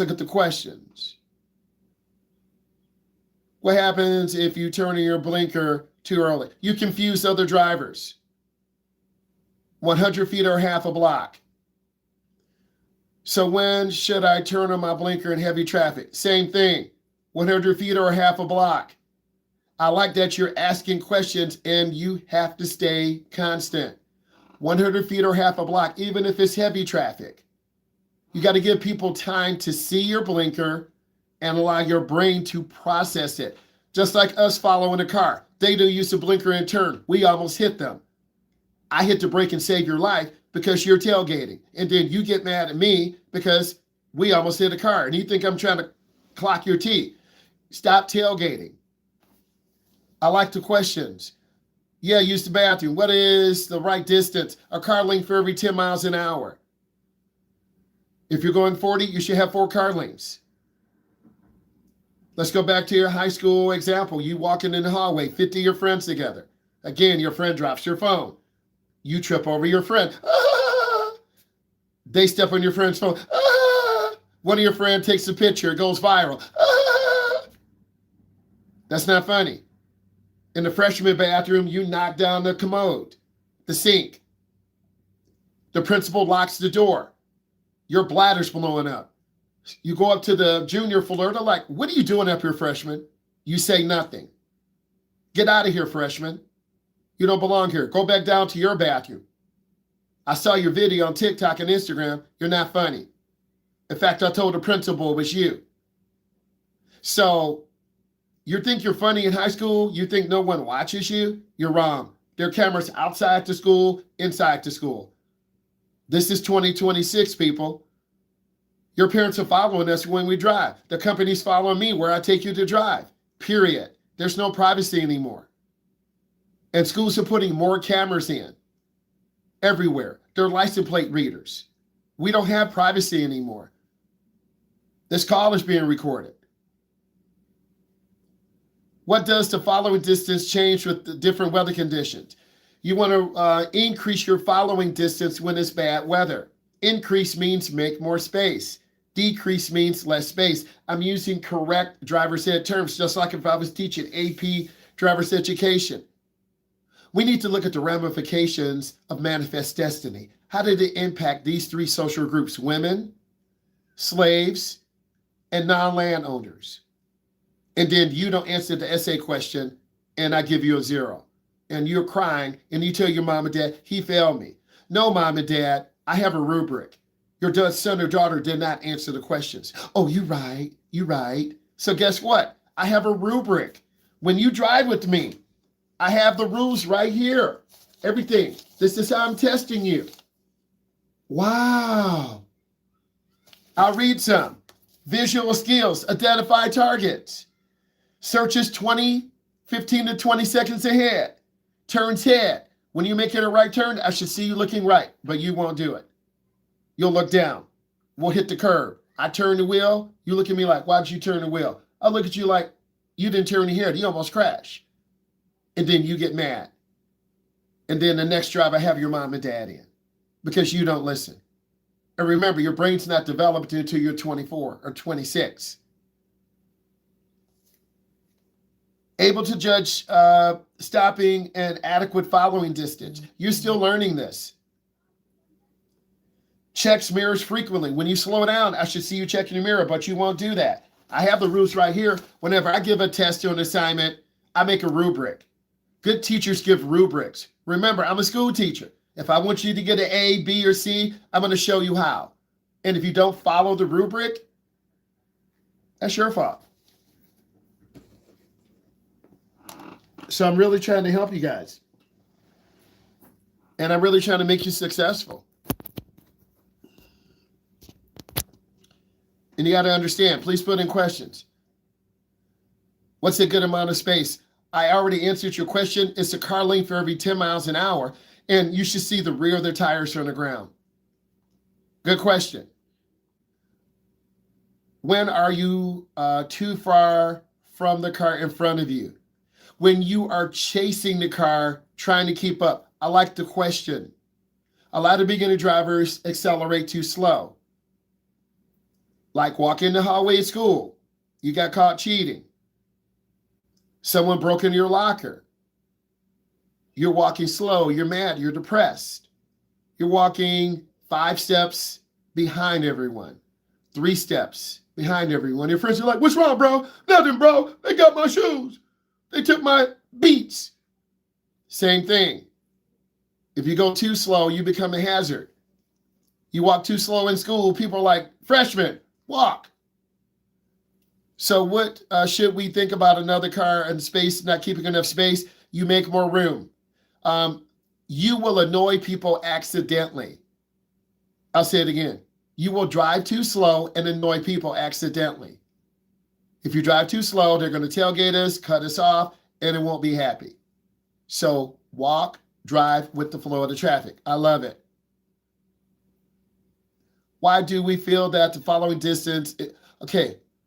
look at the questions. What happens if you turn on your blinker too early? You confuse other drivers. 100 feet or half a block. So when should I turn on my blinker in heavy traffic? Same thing, 100 feet or half a block. I like that you're asking questions and you have to stay constant. 100 feet or half a block, even if it's heavy traffic. You got to give people time to see your blinker and allow your brain to process it. Just like us following a car. They don't use the blinker and turn. We almost hit them. I hit the brake and save your life because you're tailgating. And then you get mad at me because we almost hit a car and you think I'm trying to clock your T. Stop tailgating. I like the questions. Yeah, use the bathroom. What is the right distance? A car lane for every 10 miles an hour. If you're going 40, you should have 4 car lanes. Let's go back to your high school example. You walking in the hallway, 50 of your friends together. Again, your friend drops your phone. You trip over your friend. Ah! They step on your friend's phone. Ah! One of your friends takes a picture. It goes viral. Ah! That's not funny. In the freshman bathroom, you knock down the commode, the sink. The principal locks the door. Your bladder's blowing up. You go up to the junior floor. They're like, what are you doing up here, freshman? You say nothing. Get out of here, freshman. You don't belong here. Go back down to your bathroom. I saw your video on TikTok and Instagram. You're not funny. In fact, I told the principal it was you. So you think you're funny in high school? You think no one watches you? You're wrong. There are cameras outside the school, inside the school. This is 2026, people. Your parents are following us when we drive. The company's following me where I take you to drive, period. There's no privacy anymore. And schools are putting more cameras in everywhere. They're license plate readers. We don't have privacy anymore. This call is being recorded. What does the following distance change with the different weather conditions? You want to increase your following distance when it's bad weather. Increase means make more space. Decrease means less space. I'm using correct driver's ed terms, just like if I was teaching AP driver's education. We need to look at the ramifications of manifest destiny. How did it impact these 3 social groups? Women, slaves, and non-landowners. And then you don't answer the essay question and I give you a 0. And you're crying and you tell your mom and dad, he failed me. No, mom and dad, I have a rubric. Your son or daughter did not answer the questions. Oh, you're right. So guess what? I have a rubric. When you drive with me, I have the rules right here. Everything. This is how I'm testing you. Wow. I'll read some. Visual skills, identify targets. Searches 15 to 20 seconds ahead. Turns head. When you make it a right turn, I should see you looking right, but you won't do it. You'll look down. We'll hit the curb. I turn the wheel. You look at me like, why'd you turn the wheel? I look at you like, you didn't turn your head. You almost crashed. And then you get mad. And then the next drive, I have your mom and dad in because you don't listen. And remember, your brain's not developed until you're 24 or 26. Able to judge stopping and adequate following distance. You're still learning this. Checks mirrors frequently. When you slow down, I should see you checking your mirror, but you won't do that. I have the rules right here. Whenever I give a test or an assignment, I make a rubric. Good teachers give rubrics. Remember, I'm a school teacher. If I want you to get an A, B, or C, I'm going to show you how. And if you don't follow the rubric, that's your fault. So I'm really trying to help you guys. And I'm really trying to make you successful. And you got to understand, please put in questions. What's a good amount of space? I already answered your question. It's a car lane for every 10 miles an hour. And you should see the rear of their tires on the ground. Good question. When are you too far from the car in front of you? When you are chasing the car, trying to keep up. I like the question. A lot of beginner drivers accelerate too slow. Like walking the hallway at school. You got caught cheating. Someone broke into your locker. You're walking slow. You're mad. You're depressed. You're walking 5 steps behind everyone, 3 steps behind everyone. Your friends are like, what's wrong, bro? Nothing, bro. They got my shoes. They took my Beats. Same thing. If you go too slow, you become a hazard. You walk too slow in school, people are like, freshman, walk. So what should we think about another car and space, not keeping enough space? You make more room. You will annoy people accidentally. I'll say it again. You will drive too slow and annoy people accidentally. If you drive too slow, they're going to tailgate us, cut us off, and it won't be happy. So walk, drive with the flow of the traffic. I love it. Why do we feel that the following distance,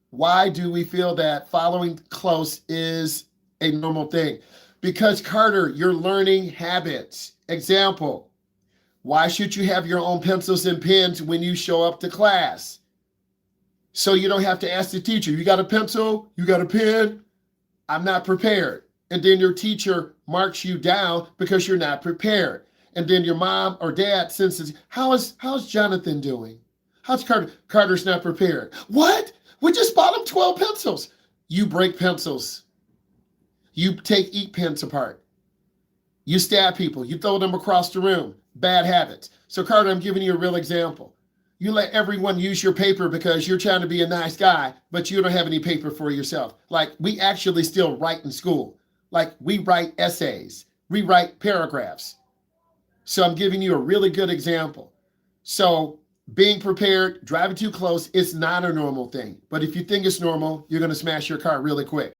why do we feel that following close is a normal thing? Because Carter, you're learning habits. Example, why should you have your own pencils and pens when you show up to class? So you don't have to ask the teacher, you got a pencil? You got a pen? I'm not prepared. And then your teacher marks you down because you're not prepared. And then your mom or dad senses, how's Jonathan doing? How's Carter? Carter's not prepared. What? We just bought him 12 pencils. You break pencils. You take ink pens apart. You stab people. You throw them across the room. Bad habits. So Carter, I'm giving you a real example. You let everyone use your paper because you're trying to be a nice guy, but you don't have any paper for yourself. Like, we actually still write in school. Like, we write essays. We write paragraphs. So I'm giving you a really good example. So being prepared, driving too close, it's not a normal thing. But if you think it's normal, you're going to smash your car really quick.